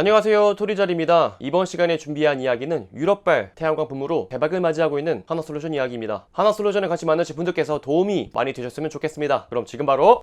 안녕하세요, 토리절입니다. 이번 시간에 준비한 이야기는 유럽발 태양광 붐으로 대박을 맞이하고 있는 하나솔루션 이야기입니다. 하나솔루션을 같이 만나실 분들께서 도움이 많이 되셨으면 좋겠습니다. 그럼 지금 바로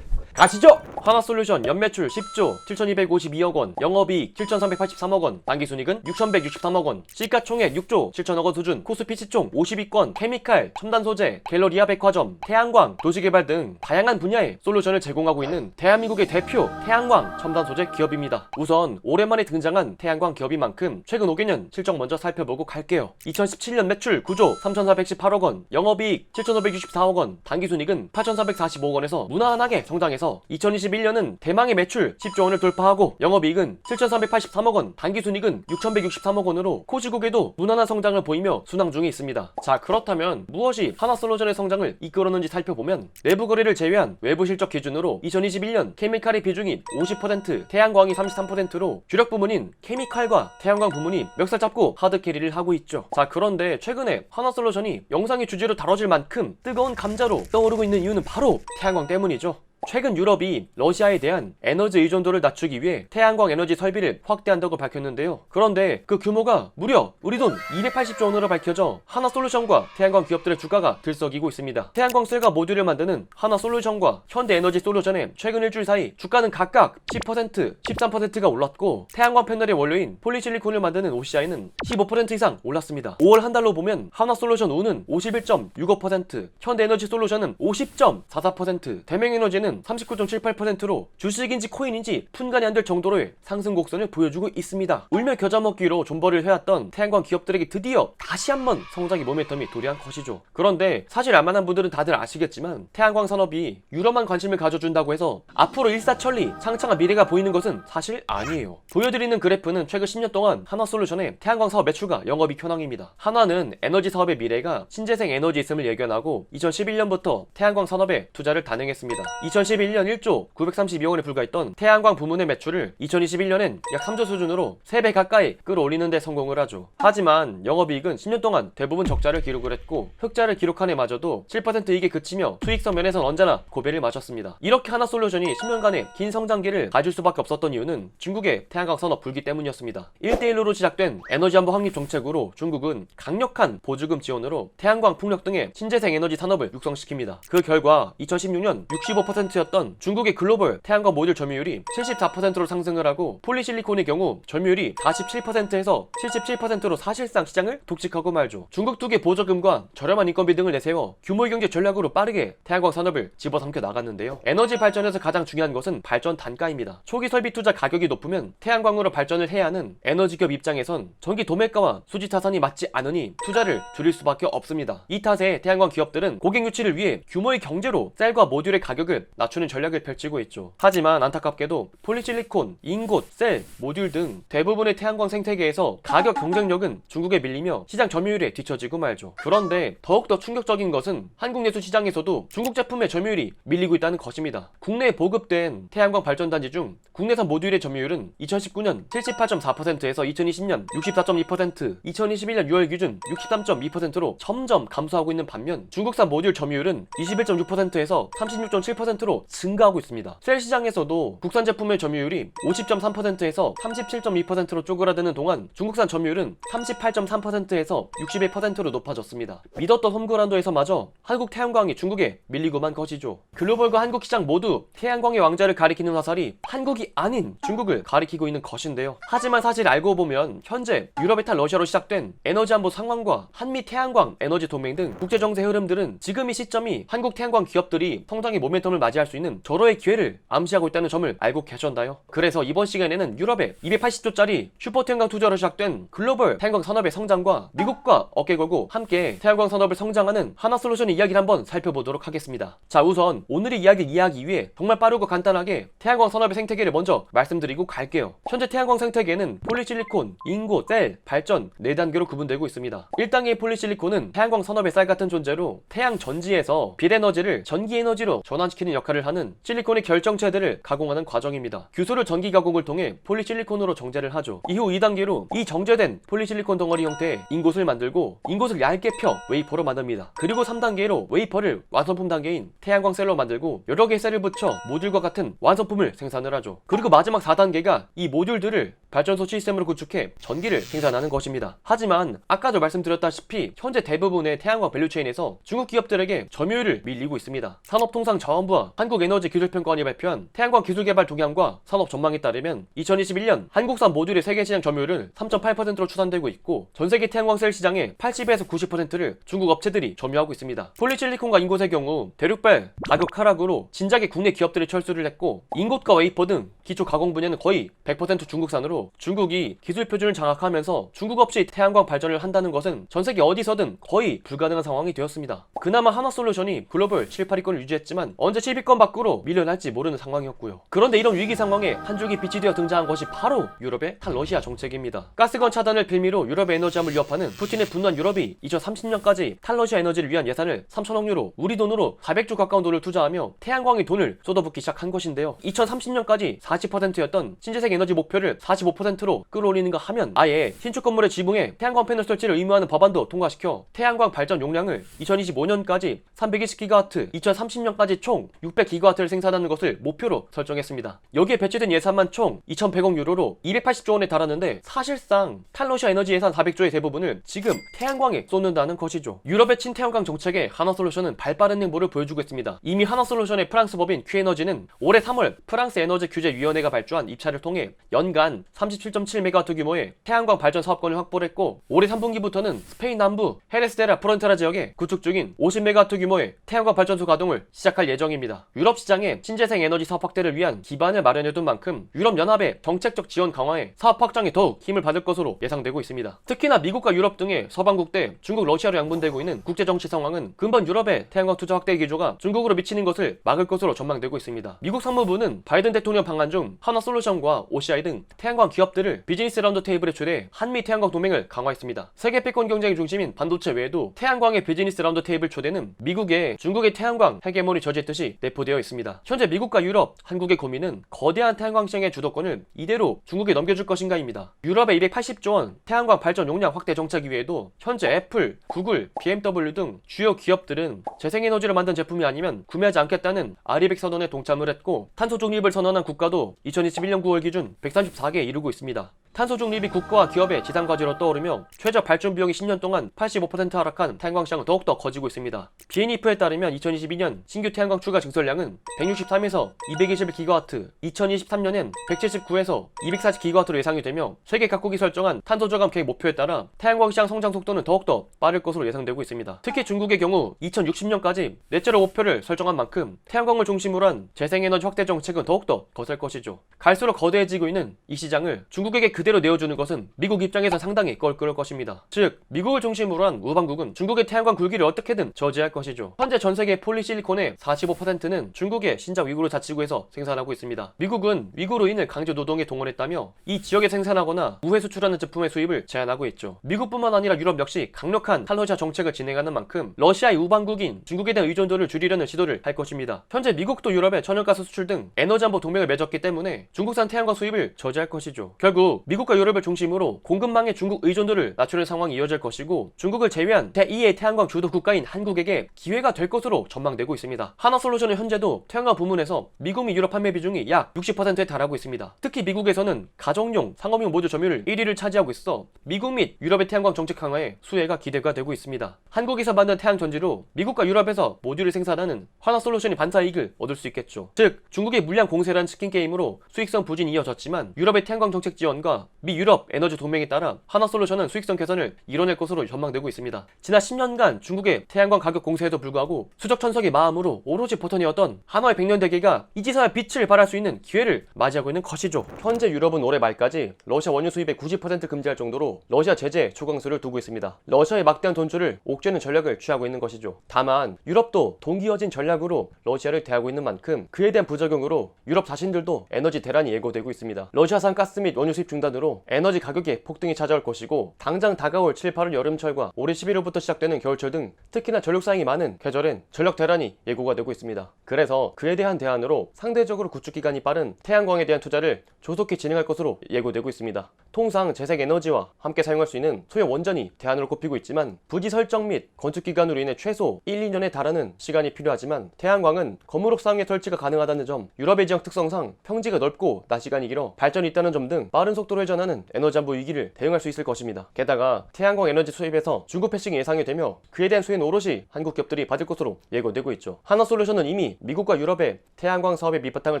가시죠! 하나솔루션 연매출 10조 7,252억원, 영업이익 7,383억원, 당기순이익은 6,163억원, 시가총액 6조 7천억원 수준, 코스피 시총 50위권, 케미칼, 첨단소재, 갤러리아 백화점, 태양광, 도시개발 등 다양한 분야의 솔루션을 제공하고 있는 대한민국의 대표 태양광 첨단소재 기업입니다. 우선 오랜만에 등장한 태양광 기업인 만큼 최근 5개년 실적 먼저 살펴보고 갈게요. 2017년 매출 9조 3,418억원, 영업이익 7,564억원, 당기순이익은 8,445억원에서 무난하게 성장해서 2021년은 대망의 매출 10조원을 돌파하고 영업이익은 7,383억원, 당기순이익은 6,163억원으로 코시국에도 무난한 성장을 보이며 순항 중에 있습니다. 자, 그렇다면 무엇이 하나솔루션의 성장을 이끌었는지 살펴보면 내부 거래를 제외한 외부 실적 기준으로 2021년 케미칼의 비중이 50%, 태양광이 33%로 주력 부문인 케미칼과 태양광 부문이 멱살 잡고 하드캐리를 하고 있죠. 자, 그런데 최근에 하나솔루션이 영상의 주제로 다뤄질 만큼 뜨거운 감자로 떠오르고 있는 이유는 바로 태양광 때문이죠. 최근 유럽이 러시아에 대한 에너지 의존도를 낮추기 위해 태양광 에너지 설비를 확대한다고 밝혔는데요. 그런데 그 규모가 무려 우리 돈 280조 원으로 밝혀져 하나솔루션과 태양광 기업들의 주가가 들썩이고 있습니다. 태양광 셀과 모듈을 만드는 하나솔루션과 현대에너지솔루션의 최근 일주일 사이 주가는 각각 10%, 13%가 올랐고 태양광 패널의 원료인 폴리실리콘을 만드는 OCI는 15% 이상 올랐습니다. 5월 한 달로 보면 하나솔루션 우는 51.65%, 현대에너지솔루션은 50.44%, 대명에너지는 39.78%로 주식인지 코인인지 분간이 안 될 정도로의 상승 곡선을 보여주고 있습니다. 울며 겨자 먹기로 존버를 해왔던 태양광 기업들에게 드디어 다시 한번 성장의 모멘텀이 도래한 것이죠. 그런데 사실 알만한 분들은 다들 아시겠지만 태양광 산업이 유럽만 관심을 가져준다고 해서 앞으로 일사천리 창창한 미래가 보이는 것은 사실 아니에요. 보여드리는 그래프는 최근 10년 동안 하나솔루션의 태양광 사업 매출과 영업이익 현황입니다. 한화는 에너지 사업의 미래가 신재생 에너지 있음을 예견하고 2011년부터 태양광 산업에 투자를 단행했습니다. 2011년 1조 932억원에 불과했던 태양광 부문의 매출을 2021년엔 약 3조 수준으로 3배 가까이 끌어올리는 데 성공을 하죠. 하지만 영업이익은 10년 동안 대부분 적자를 기록을 했고 흑자를 기록한 해마저도 7% 이익에 그치며 수익성 면에선 언제나 고배를 맞았습니다. 이렇게 하나솔루션이 10년간의 긴 성장기를 가질 수밖에 없었던 이유는 중국의 태양광 산업 불기 때문이었습니다. 1대1로 시작된 에너지안보 확립 정책으로 중국은 강력한 보조금 지원으로 태양광 풍력 등의 신재생 에너지 산업을 육성시킵니다. 그 결과 2016년 65%였던 중국의 글로벌 태양광 모듈 점유율이 74%로 상승을 하고 폴리실리콘의 경우 점유율이 47%에서 77%로 사실상 시장을 독식하고 말죠. 중국 tuk의 보조금과 저렴한 인건비 등을 내세워 규모의 경제 전략으로 빠르게 태양광 산업을 집어삼켜 나갔는데요. 에너지 발전에서 가장 중요한 것은 발전 단가입니다. 초기 설비 투자 가격이 높으면 태양광으로 발전을 해야 하는 에너지 기업 입장에선 전기 도매가와 수지 타산이 맞지 않으니 투자를 줄일 수밖에 없습니다. 이 탓에 태양광 기업들은 고객 유치를 위해 규모의 경제로 셀과 모듈의 가격을 낮추는 전략을 펼치고 있죠. 하지만 안타깝게도 폴리실리콘, 인곳, 셀, 모듈 등 대부분의 태양광 생태계에서 가격 경쟁력은 중국에 밀리며 시장 점유율에 뒤처지고 말죠. 그런데 더욱더 충격적인 것은 한국 내수 시장에서도 중국 제품의 점유율이 밀리고 있다는 것입니다. 국내에 보급된 태양광 발전단지 중 국내산 모듈의 점유율은 2019년 78.4%에서 2020년 64.2%, 2021년 6월 기준 63.2%로 점점 감소하고 있는 반면 중국산 모듈 점유율은 21.6%에서 36.7%로 증가하고 있습니다. 셀 시장에서도 국산 제품의 점유율이 50.3%에서 37.2%로 쪼그라드는 동안 중국산 점유율은 38.3%에서 61%로 높아졌습니다. 믿었던 홈그라운드에서마저 한국 태양광이 중국에 밀리고만 것이죠. 글로벌과 한국 시장 모두 태양광의 왕자를 가리키는 화살이 한국이 아닌 중국을 가리키고 있는 것인데요. 하지만 사실 알고 보면 현재 유럽에 탈 러시아로 시작된 에너지 안보 상황과 한미 태양광 에너지 동맹 등 국제정세 흐름들은 지금 이 시점이 한국 태양광 기업들이 성장의 모멘텀을 맞이할 수 있는 절호의 기회를 암시하고 있다는 점을 알고 계셨나요? 그래서 이번 시간에는 유럽의 280조짜리 슈퍼 태양광 투자로 시작된 글로벌 태양광 산업의 성장과 미국과 어깨 걸고 함께 태양광 산업을 성장하는 하나솔루션의 이야기를 한번 살펴보도록 하겠습니다. 자, 우선 오늘의 이야기를 이해하기 위해 정말 빠르고 간단하게 태양광 산업의 생태계를 먼저 말씀드리고 갈게요. 현재 태양광 생태계는 폴리실리콘, 인고, 셀, 발전 4단계로 구분되고 있습니다. 1단계의 폴리실리콘은 태양광 산업의 쌀 같은 존재로 태양 전지에서 빛에너지를 전기 에너지로 전환시키는 역할을 역할을 하는 실리콘의 결정체들을 가공하는 과정입니다. 규소를 전기 가공을 통해 폴리실리콘으로 정제를 하죠. 이후 2단계로 이 정제된 폴리실리콘 덩어리 형태의 인곳을 만들고 인곳을 얇게 펴 웨이퍼로 만듭니다. 그리고 3단계로 웨이퍼를 완성품 단계인 태양광 셀로 만들고 여러 개의 셀을 붙여 모듈과 같은 완성품을 생산을 하죠. 그리고 마지막 4단계가 이 모듈들을 발전소 시스템으로 구축해 전기를 생산하는 것입니다. 하지만 아까도 말씀드렸다시피 현재 대부분의 태양광 밸류체인에서 중국 기업들에게 점유율을 밀리고 있습니다. 산업통상자원부와 한국에너지기술평가원이 발표한 태양광 기술개발 동향과 산업 전망에 따르면 2021년 한국산 모듈의 세계시장 점유율은 3.8%로 추산되고 있고 전세계 태양광 셀 시장의 80에서 90%를 중국 업체들이 점유하고 있습니다. 폴리실리콘과 인곳의 경우 대륙발 가격 하락으로 진작에 국내 기업들이 철수를 했고 인곳과 웨이퍼 등 기초 가공 분야는 거의 100% 중국산으로 중국이 기술 표준을 장악하면서 중국 없이 태양광 발전을 한다는 것은 전세계 어디서든 거의 불가능한 상황이 되었습니다. 그나마 하나솔루션이 글로벌 7, 8위권을 유지했지만 언제 10위권 밖으로 밀려날지 모르는 상황이었고요. 그런데 이런 위기 상황에 한 줄기 빛이 되어 등장한 것이 바로 유럽의 탈러시아 정책입니다. 가스건 차단을 빌미로 유럽의 에너지함을 위협하는 푸틴의 분노한 유럽이 2030년까지 탈러시아 에너지를 위한 예산을 3천억 유로, 우리 돈으로 400조 가까운 돈을 투자하며 태양광에 돈을 쏟아붓기 시작한 것인데요. 2030년까지 40%였던 신재생 에너지 목표를 45%로 끌어올리는가 하면 아예 신축 건물의 지붕에 태양광 패널 설치를 의무화하는 법안도 통과시켜 태양광 발전 용량을 2025년까지 320기가와트, 2030년까지 총 600기가와트를 생산하는 것을 목표로 설정했습니다. 여기에 배치된 예산만 총 2,100억 유로로 280조 원에 달하는데 사실상 탈러시아 에너지 예산 400조의 대부분을 지금 태양광에 쏟는다는 것이죠. 유럽의 친태양광 정책에 하나솔루션은 발빠른 행보를 보여주고 있습니다. 이미 하나솔루션의 프랑스 법인 큐에너지는 올해 3월 프랑스 에너지 규제위원회가 발주한 입찰을 통해 연간 37.7메가와트 규모의 태양광 발전 사업권을 확보를 했고 올해 3분기부터는 스페인 남부 헤레스데라 프론테라 지역에 구축 중인 50메가와트 규모의 태양광 발전소 가동을 시작할 예정입니다. 유럽 시장의 신재생 에너지 사업 확대를 위한 기반을 마련해둔 만큼 유럽연합의 정책적 지원 강화에 사업 확장에 더욱 힘을 받을 것으로 예상되고 있습니다. 특히나 미국과 유럽 등의 서방국 대 중국, 러시아로 양분되고 있는 국제정치 상황은 근본 유럽의 태양광 투자 확대 기조가 중국으로 미치는 것을 막을 것으로 전망되고 있습니다. 미국 상무부는 바이든 대통령 방한 중 하나솔루션과 OCI 등 태양광 기업들을 비즈니스 라운드 테이블에 초대해 한미 태양광 동맹을 강화했습니다. 세계 패권 경쟁의 중심인 반도체 외에도 태양광의 비즈니스 라운드 테이블 초대는 미국의 중국의 태양광 헤게모니 저지했듯이 내포되어 있습니다. 현재 미국과 유럽, 한국의 고민은 거대한 태양광 시장의 주도권을 이대로 중국에 넘겨줄 것인가입니다. 유럽의 280조 원 태양광 발전 용량 확대 정책 이외에도 현재 애플, 구글, BMW 등 주요 기업들은 재생에너지를 만든 제품이 아니면 구매하지 않겠다는 아리백 선언에 동참을 했고 탄소 중립을 선언한 국가도 2021년 9월 기준 134개에 이르고 있습니다. 탄소 중립이 국가와 기업의 지상과제로 떠오르며 최저 발전 비용이 10년 동안 85% 하락한 태양광 시장은 더욱더 커지고 있습니다. BNEF에 따르면 2022년 신규 태양광 추가 증설량은 163에서 221기가와트, 2023년엔 179에서 240기가와트로 예상이 되며 세계 각국이 설정한 탄소 저감 계획 목표에 따라 태양광 시장 성장 속도는 더욱더 빠를 것으로 예상되고 있습니다. 특히 중국의 경우 2060년까지 넷제로 목표를 설정한 만큼 태양광을 중심으로 한 재생에너지 확대 정책은 더욱더 거셀 것이죠. 갈수록 거대해지고 있는 이 시장을 중국에게 그대로 내어주는 것은 미국 입장에서 상당히 껄끄러울 것입니다. 즉 미국을 중심으로 한 우방국은 중국의 태양광 굴기를 어떻게든 저지할 것이죠. 현재 전세계 폴리실리콘의 45%는 중국의 신장 위구르 자치구에서 생산하고 있습니다. 미국은 위구르인을 강제 노동에 동원했다며 이 지역에 생산하거나 우회 수출하는 제품의 수입을 제한하고 있죠. 미국뿐만 아니라 유럽 역시 강력한 탈러시아 정책을 진행하는 만큼 러시아의 우방국인 중국에 대한 의존도를 줄이려는 시도를 할 것입니다. 현재 미국도 유럽에 천연가스 수출 등 에너지 안보 동맹을 맺었기 때문에 중국산 태양광 수입을 저지할 것이죠. 결국 미국과 유럽을 중심으로 공급망의 중국 의존도를 낮추는 상황이 이어질 것이고 중국을 제외한 제2의 태양광 주도 국가인 한국에게 기회가 될 것으로 전망되고 있습니다. 하나솔루션은 현재도 태양광 부문에서 미국 및 유럽 판매 비중이 약 60%에 달하고 있습니다. 특히 미국에서는 가정용, 상업용 모듈 점유율 1위를 차지하고 있어 미국 및 유럽의 태양광 정책 강화에 수혜가 기대가 되고 있습니다. 한국에서 만든 태양 전지로 미국과 유럽에서 모듈을 생산하는 하나솔루션이 반사이익을 얻을 수 있겠죠. 즉 중국의 물량 공세라는 치킨 게임으로 수익성 부진이 이어졌지만 유럽의 태양광 정책 지원과 미 유럽 에너지 동맹에 따라 하나솔루션은 수익성 개선을 이뤄낼 것으로 전망되고 있습니다. 지난 10년간 중국의 태양광 가격 공세에도 불구하고 수적천석의 마음으로 오로지 버텨내었던 한화의 백년대계가 이지사의 빛을 발할 수 있는 기회를 맞이하고 있는 것이죠. 현재 유럽은 올해 말까지 러시아 원유 수입의 90% 금지할 정도로 러시아 제재 초강수를 두고 있습니다. 러시아의 막대한 돈줄을 옥죄는 전략을 취하고 있는 것이죠. 다만 유럽도 동기어진 전략으로 러시아를 대하고 있는 만큼 그에 대한 부작용으로 유럽 자신들도 에너지 대란이 예고되고 있습니다. 러시아산 가스 및 원유 수입 중단 원단으로 에너지 가격의 폭등이 찾아올 것이고 당장 다가올 7, 8월 여름철과 올해 11월부터 시작되는 겨울철 등 특히나 전력 사용이 많은 계절엔 전력 대란이 예고가 되고 있습니다. 그래서 그에 대한 대안으로 상대적으로 구축 기간이 빠른 태양광에 대한 투자를 조속히 진행할 것으로 예고되고 있습니다. 통상 재생에너지와 함께 사용할 수 있는 소형 원전이 대안으로 꼽히고 있지만 부지 설정 및 건축 기간으로 인해 최소 1, 2년에 달하는 시간이 필요하지만 태양광은 건물 옥상에 설치가 가능하다는 점, 유럽의 지형 특성상 평지가 넓고 낮 시간이 길어 발전이 있다는 점 등 빠른 속도로 회전하는 에너지 안보 위기를 대응할 수 있을 것입니다. 게다가 태양광 에너지 수입에서 중국 패싱이 예상이 되며 그에 대한 수혜는 오롯이 한국 기업들이 받을 것으로 예고되고 있죠. 하나솔루션은 이미 미국과 유럽의 태양광 사업의 밑바탕을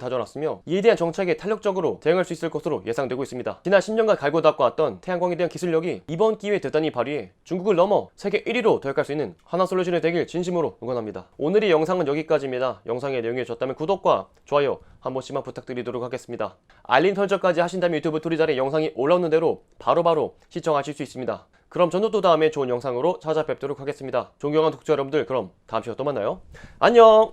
다져놨으며 이에 대한 정책에 탄력적으로 대응할 수 있을 것으로 예상되고 있습니다. 지난 10년간 갈고 닦아왔던 태양광에 대한 기술력이 이번 기회에 대단히 발휘해 중국을 넘어 세계 1위로 도약할 수 있는 하나솔루션이 되길 진심으로 응원합니다. 오늘의 영상은 여기까지입니다. 영상의 내용이 좋았다면 구독과 좋아요 한 번씩만 부탁드리도록 하겠습니다. 알림 설정까지 하신다면 유튜브 토리잘에 영상이 올라오는 대로 바로바로 시청하실 수 있습니다. 그럼 저는 또 다음에 좋은 영상으로 찾아뵙도록 하겠습니다. 존경하는 독자 여러분들, 그럼 다음 시간에 또 만나요. 안녕!